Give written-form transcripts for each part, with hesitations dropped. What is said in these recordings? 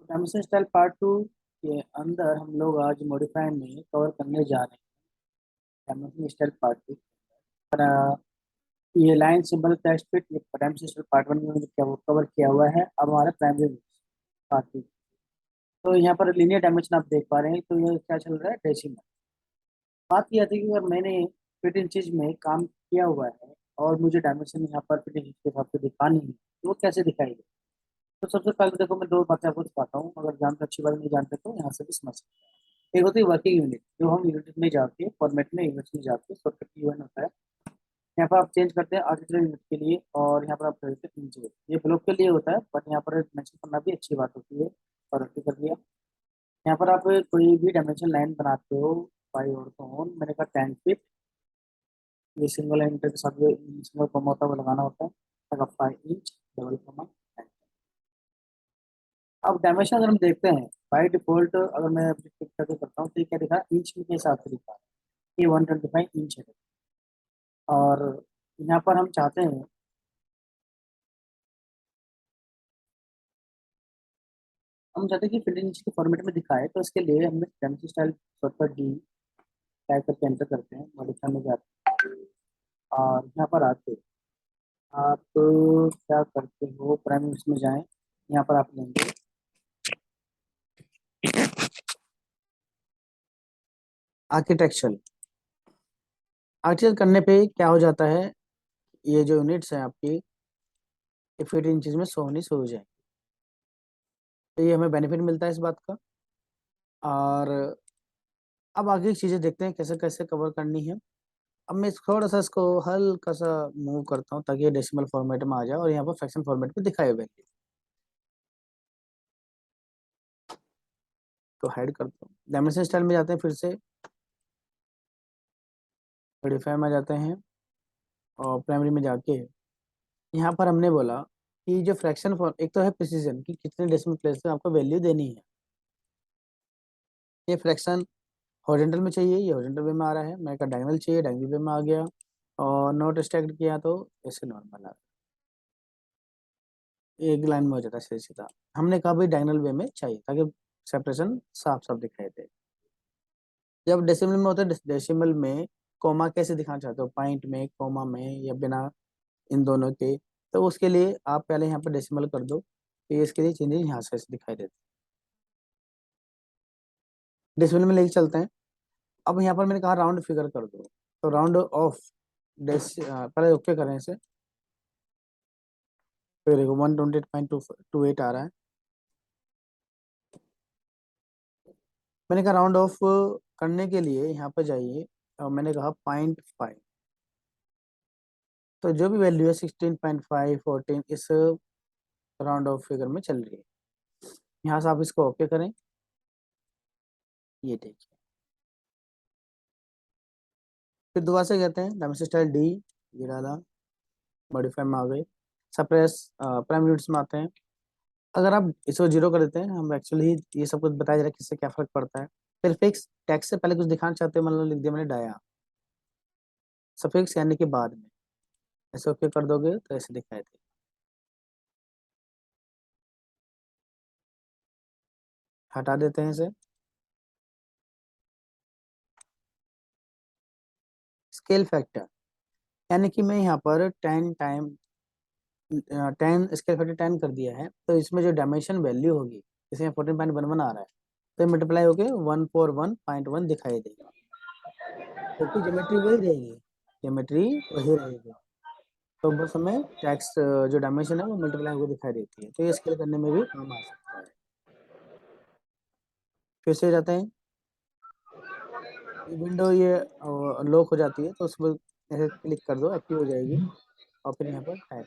Dimension style part two के अंदर हम लोग आज मॉडिफाई में कवर करने जा रहे हैं डायमेंशन स्टाइल पार्ट टू। ये लाइन सिंबल टेक्स्ट फिट ये डायमेंशन स्टाइल पार्ट वन में क्या वो कवर किया हुआ है। अब हमारा प्राइमरी पार्ट टू। तो यहाँ पर लीनियर डायमेंशन आप देख पा रहे हैं, तो ये क्या चल रहा है, डेसिमल। बात यह थी कि अगर मैंने फिट इंचज में काम किया हुआ है और मुझे डायमेंशन यहाँ पर फिट इंचज के हिसाब से दिखानी है, तो वो कैसे दिखाएगी। तो सबसे पहले देखो, मैं दो बातें आपको दिखाता हूँ, अगर जानते अच्छी बात नहीं जानते तो यहाँ से भी समझ सकते हैं। एक होती है वर्किंग यूनिट, जो हम यूनिट में जाके फॉर्मेट में यूनिट में जाके शॉर्टकट की यूनिट होता है। यहाँ पर आप चेंज करते हैं आर्टिफिशियल यूनिट के लिए, और यहाँ पर आप करते हैं इंच। ये ब्लॉक के लिए होता है, बट यहाँ पर मेंशन करना भी अच्छी बात होती है, और रखी कर दिया। यहाँ पर आप कोई भी डायमेंशन लाइन बनाते हो, बाई और तो ऑन, मैंने कहा 10 फीट, ये सिंगल इंटर के साथ जो सिंगल कॉमा होता है वो लगाना होता है, तक 5 इंच डबल कॉमा। अब डायमेंशन अगर हम देखते हैं, बाई डिफॉल्ट अगर मैं अपनी टिक करके करता हूँ तो ये क्या दिखा, इंच के हिसाब से दिखा, ये 125 इंच है। और यहाँ पर हम चाहते हैं, कि फिफ्टीन इंच के फॉर्मेट में दिखाए, तो इसके लिए हमने dimension style shortcut D type करके एंटर करते हैं, मॉडिफाई में जाते हैं, और यहाँ पर आते आप क्या करते हो, प्राइम में जाएं, यहाँ पर आप लेंगे आर्किटेक्चर। आर्किटेक्चर करने पे क्या हो जाता है, ये जो यूनिट्स हैं आपकी, ये फिट इंचज में सो होनी शुरू हो जाए, तो ये हमें बेनिफिट मिलता है इस बात का। और अब आगे की चीज़ें देखते हैं कैसे कैसे कवर करनी है। अब मैं थोड़ा सा इसको हल्का सा मूव करता हूँ ताकि ये डेसिमल फॉर्मेट में आ जाए और यहाँ पर फ्रैक्शन फॉर्मेट में दिखाए वैल्यू। तो हाइड करता हूँ, डायमेंशन स्टाइल में जाते हैं, फिर से मॉडिफाई में जाते हैं, और प्राइमरी में जाके यहाँ पर हमने बोला कि जो फ्रैक्शन फॉर्म, एक तो है प्रिसीजन कि कितने डेसिमल प्लेस में आपको वैल्यू देनी है। ये फ्रैक्शन हॉरिजॉन्टल में चाहिए, ये हॉरिजॉन्टल वे में आ रहा है, मेरे का डायगोनल चाहिए, डायगोनल वे में आ गया, और नोट स्टैक्ड किया तो ऐसे नॉर्मल आ गया, एक लाइन में हो जाता है सीधा सीधा। हमने कहा भाई डायगोनल वे में चाहिए ताकि सेपरेशन साफ साफ दिखाई दे। जब डेसिमल में होता है, डेसिमल में कोमा कैसे दिखाना चाहते हो, पॉइंट में, कोमा में, या बिना इन दोनों के, तो उसके लिए आप पहले यहाँ पर डेसिमल कर दो, तो इसके लिए चेंजेस यहाँ से ऐसे दिखाई देते हैं। डेसिमल में लेके चलते हैं। अब यहाँ पर मैंने कहा राउंड फिगर कर दो, तो राउंड ऑफ पहले ओके करें इसे, फिर 128.28 आ रहा है। मैंने कहा राउंड ऑफ करने के लिए यहाँ पर जाइए, और मैंने कहा 0.5, तो जो भी वैल्यू है 16.5 14 इस राउंड ऑफ फिगर में चल रही है। यहाँ से आप इसको ओके करें, ये देखिए। फिर दोबारा से कहते हैं डायमेंशन स्टाइल डी, ये डाला, मॉडिफाई में आ गए, सप्रेस प्राइम यूनिट्स में आते हैं। अगर आप इसको जीरो कर देते हैं, हम एक्चुअली ये सब कुछ बताया जा रहा है किससे क्या फर्क पड़ता है। फिर फिक्स टैक्स से पहले कुछ दिखाना चाहते हैं, मतलब लिख दिया मैंने डाया, सफिक्स यानी कि बाद में, ऐसे ओके कर दोगे तो ऐसे दिखाई दे। हटा देते हैं इसे। स्केल फैक्टर, यानी कि मैं यहाँ पर 10 कर दिया है, तो इसमें जो डायमेंशन वैल्यू होगी, इसमें 14.11 आ रहा है, तो मल्टीप्लाई होके 141.1 दिखाई देगा, क्योंकि ज्योमेट्री वही रहेगी, ज्योमेट्री वही रहेगी। तो बस हमें टैक्स जो डायमेंशन है वो मल्टीप्लाई होकर दिखाई देती है, तो ये स्केल करने में भी काम आ सकता है। फिर से जाते हैं, ये विंडो ये लॉक हो जाती है, तो उस पर ऐसे क्लिक कर दो, एक्टिव हो जाएगी, और फिर यहाँ पर टाइप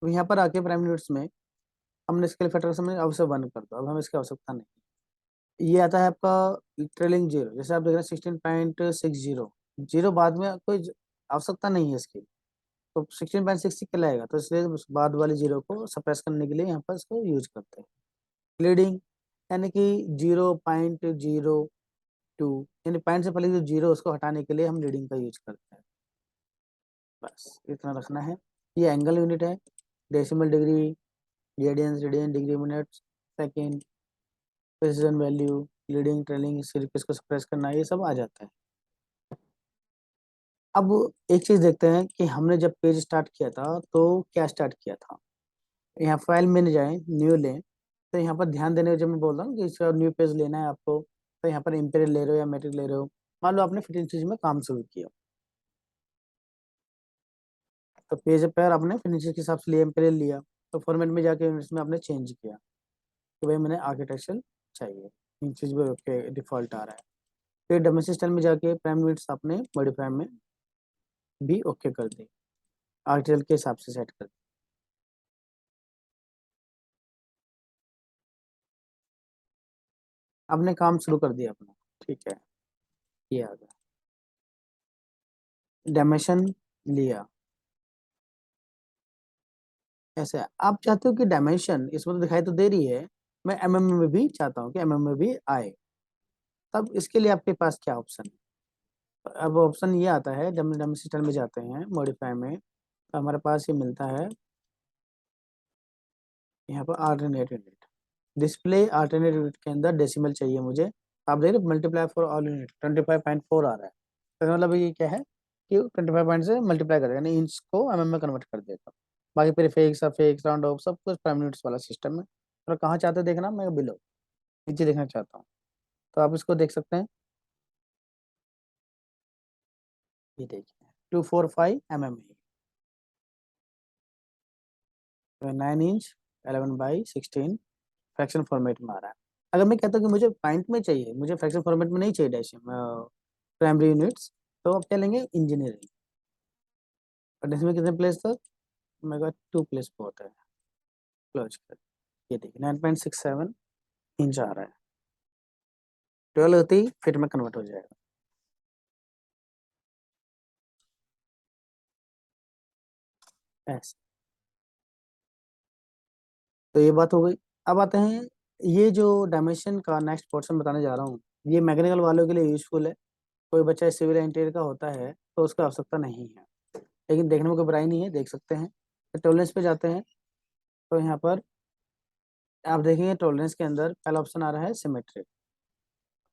तो यहाँ पर आके प्राइम यूनिट्स में हमने स्केल फैक्टर से अब से 1 कर दो, अब हमें इसकी आवश्यकता नहीं। ये आता है आपका ट्रेलिंग जीरो, जैसे आप देख रहे हैं 16.60, जीरो बाद में कोई आवश्यकता नहीं है इसकी, तो 16.60 कहलाएगा, तो इसलिए उस बाद वाले जीरो को सप्रेस करने के लिए यहाँ पर इसको यूज करते हैं। लीडिंग यानी कि 0.0 टू, यानी पॉइंट से पहले जो जीरो उसको हटाने के लिए हम रीडिंग का यूज करते हैं। बस इतना रखना है। ये एंगल यूनिट है, decimal degree, radians, radian, degree minutes, second, precision value, leading, trailing, सिर्फ इसको एक्सप्रेस करना, ये सब आ जाता है। अब एक चीज देखते हैं कि हमने जब पेज स्टार्ट किया था तो क्या स्टार्ट किया था। यहाँ फाइल में जाए, न्यू लें, तो यहाँ पर ध्यान देने जब मैं बोल रहा हूँ कि इसका न्यू पेज लेना है आपको, तो यहाँ पर इम्पेरियल ले रहे हो या मैट्रिक ले रहे हो। मान लो आपने फिटिंग चीज में काम शुरू किया, तो पेज पर आपने फिनिश के हिसाब से लिया, इम्पेरियल लिया, तो फॉर्मेट में जाके यूनिट्स में आपने चेंज किया कि भाई मैंने आर्किटेक्चर चाहिए, इन चीज में ओके डिफॉल्ट आ रहा है। फिर डोमेस्टिक स्टाइल में जाके प्राइम यूनिट्स आपने मॉडिफाई में भी ओके कर दी, आर्टिकल के हिसाब से सेट कर दी। आपने काम शुरू कर दिया अपना, ठीक है, ये आ गया, डायमेंशन लिया। ऐसे आप चाहते हो कि डायमेंशन इसमें तो दिखाई तो दे रही है, मैं एमएम में भी चाहता हूँ कि एमएम में भी आए, तब इसके लिए आपके पास क्या ऑप्शन है। अब ऑप्शन ये आता है, जब हम डायमेंशन में जाते हैं मॉडिफाई में, तो हमारे पास ये मिलता है यहाँ पर alternate unit, display alternate unit के अंदर डेसिमल चाहिए मुझे। आप देख रहे मल्टीप्लाई फॉर ऑल यूनिट 25.4 आ रहा है, तो मतलब ये क्या है कि 25 पॉइंट से मल्टीप्लाई करेगा, यानी इंच को एमएम में कन्वर्ट कर देगा। बाकी प्रीफिक्स सफिक्स राउंड ऑफ सब कुछ प्राइम यूनिट्स वाला सिस्टम है। और कहाँ चाहते हो देखना, मैं बिलो नीचे देखना चाहता हूँ, तो आप इसको देख सकते हैं। ये देखिए 245 mm, 9 इंच, 11/16 फ्रैक्शन फॉर्मेट में आ रहा है। अगर मैं कहता हूँ कि मुझे पॉइंट में चाहिए, मुझे फ्रैक्शन फॉर्मेट में नहीं चाहिए डैश प्राइमरी यूनिट्स, तो आप क्या लेंगे, इंजीनियरिंग। और डेसिमल कितने प्लेस तक, मेगा 2 प्लेस पे होता है, क्लोज कर। ये देखिए 9.67 इंच आ रहा है, 12 होती ही फिट में कन्वर्ट हो जाएगा ऐसे। तो ये बात हो गई। अब आते हैं, ये जो डायमेंशन का नेक्स्ट पोर्शन बताने जा रहा हूँ, ये मैकेनिकल वालों के लिए यूजफुल है। कोई बच्चा सिविल इंटीरियर का होता है तो उसका आवश्यकता नहीं है, लेकिन देखने में कोई बुराई नहीं है, देख सकते हैं। तो टॉलरेंस पे जाते हैं, तो यहाँ पर आप देखेंगे टॉलरेंस के अंदर पहला ऑप्शन आ रहा है सिमेट्रिक।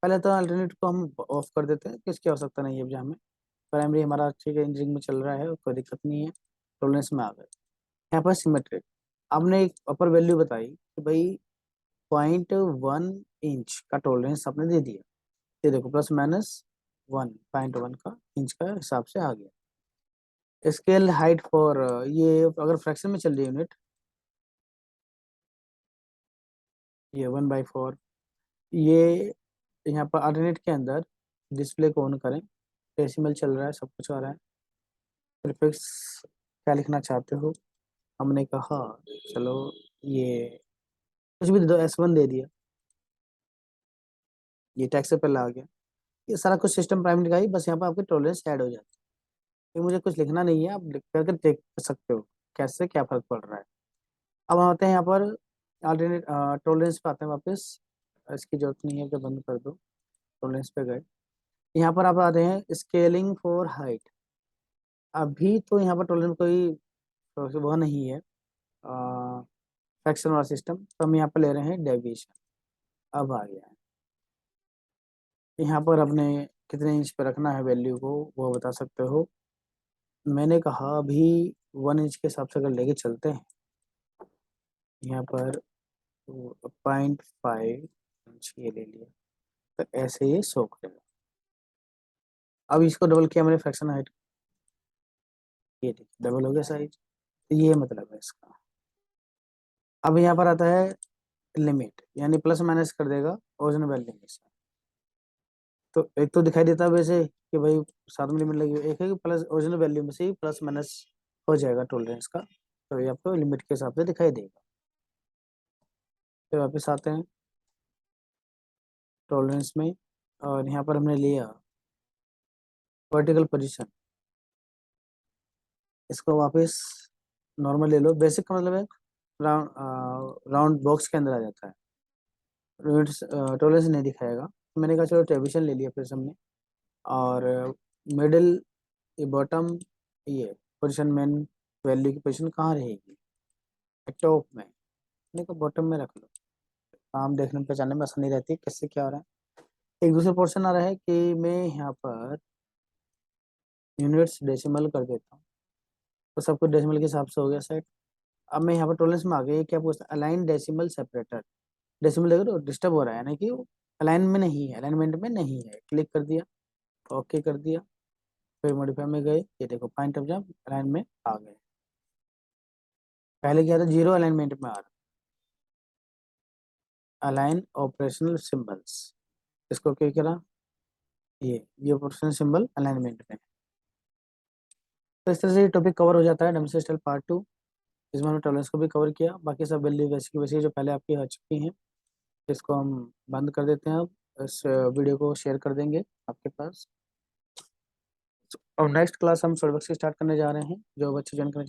पहले तो अल्टरनेट को हम ऑफ कर देते हैं, किसकी आवश्यकता नहीं है अभी हमें, प्राइमरी हमारा ठीक है, इंजीनियरिंग में चल रहा है, कोई दिक्कत नहीं है। टॉलरेंस में आ गए, यहाँ पर सिमेट्रिक। आपने एक अपर वैल्यू बताई कि भाई 0.1 इंच का टॉलरेंस आपने दे दिया, ये देखो +- 1.1 का इंच का हिसाब से आ गया। स्केल हाइट फॉर, ये अगर फ्रैक्शन में चल रही है यूनिट, ये 1/4। ये यहाँ पर अल्टरनेट के अंदर डिस्प्ले को ऑन करें, डेसिमल चल रहा है, सब कुछ आ रहा है। प्रीफिक्स क्या लिखना चाहते हो, हमने कहा चलो ये कुछ भी दे दो, S1 दे दिया, ये टैक्स से पहले आ गया। ये सारा कुछ सिस्टम प्राइमरी का ही, बस यहाँ पर आपके टॉलरेंस ऐड हो जाता है। ये मुझे कुछ लिखना नहीं है, आप लिख करके देख सकते हो कैसे क्या फर्क पड़ रहा है। अब हम आते हैं यहाँ पर अल्टरनेट टॉलरेंस पे आते हैं वापस, इसकी जरूरत नहीं है कि बंद कर दो, टॉलरेंस पे गए। यहाँ पर आप आते हैं स्केलिंग फॉर हाइट। अभी तो यहाँ पर टॉलरेंस कोई वो नहीं है, फ्रैक्शन वाला सिस्टम, तो हम यहाँ पर ले रहे हैं डेविएशन। अब आ गया है, यहाँ पर अपने कितने इंच पे रखना है वैल्यू को वो बता सकते हो। मैंने कहा अभी 1 इंच के हिसाब से अगर लेके चलते हैं, यहाँ पर 0.5 इंच ये ले लिया, तो ऐसे ये शो करेगा। अब इसको डबल किया मैंने फ्रैक्शन हाइट, ये देखिए डबल हो गया साइज, तो ये मतलब है इसका। अब यहाँ पर आता है लिमिट, यानी प्लस माइनस कर देगा ओरिजिनल वैल्यू में से। तो एक तो दिखाई देता है वैसे कि भाई साथ में लिमिट लगी हुई है, एक है कि प्लस ओरिजिनल वैल्यू में से ही प्लस माइनस हो जाएगा टॉलरेंस का, तो ये आपको लिमिट के हिसाब से दिखाई देगा। फिर वापस आते हैं टॉलरेंस में, और यहाँ पर हमने लिया वर्टिकल पोजीशन, इसको वापस नॉर्मल ले लो। बेसिक का मतलब है राउंड राउंड बॉक्स के अंदर आ जाता है, टॉलरेंस नहीं दिखाएगा। तो मैंने कहा चलो टेबुलेशन ले लिया फिर से हमने। और मिडिल, ये बॉटम, ये पोजीशन मेन वैल्यू की पोजीशन कहाँ रहेगी, टॉप में। मैंने कहा बॉटम में रख लो, काम देखने पहचानने में आसानी रहती है किससे क्या हो रहा है। एक दूसरा पोर्शन आ रहा है कि मैं यहाँ पर यूनिट्स डेसिमल कर देता हूँ, तो सब कुछ डेसिमल के हिसाब से हो गया सेट। अब मैं यहाँ पर टॉलरेंस में आ गया, ये क्या पूछता है, अलाइन डेसिमल सेपरेटर। डेसिमल देखो तो डिस्टर्ब हो रहा है ना, कि अलाइन में नहीं है, अलाइनमेंट में नहीं है, क्लिक कर दिया, ओके कर दिया, फिर मॉडिफाई में गए, ये देखो पॉइंट ऑफ जब अलाइन में आ गए। पहले क्या था, जीरो अलाइनमेंट में आ रहा, अलाइन ऑपरेशनल सिंबल्स, इसको क्या करा, ये ऑपरेशनल सिंबल अलाइनमेंट में। तो इस तरह से ये टॉपिक कवर हो जाता है डेमोंस्ट्रेशन स्टाइल पार्ट 2। इसमें हमने टॉलरेंस को भी कवर किया, बाकी सब वैल्यू वैसी की वैसी जो पहले आपकी आ चुकी हैं। इसको हम बंद कर देते हैं, अब इस वीडियो को शेयर कर देंगे आपके पास। और नेक्स्ट क्लास हम सॉल्यूशन स्टार्ट करने जा रहे हैं, जो बच्चे ज्वाइन करना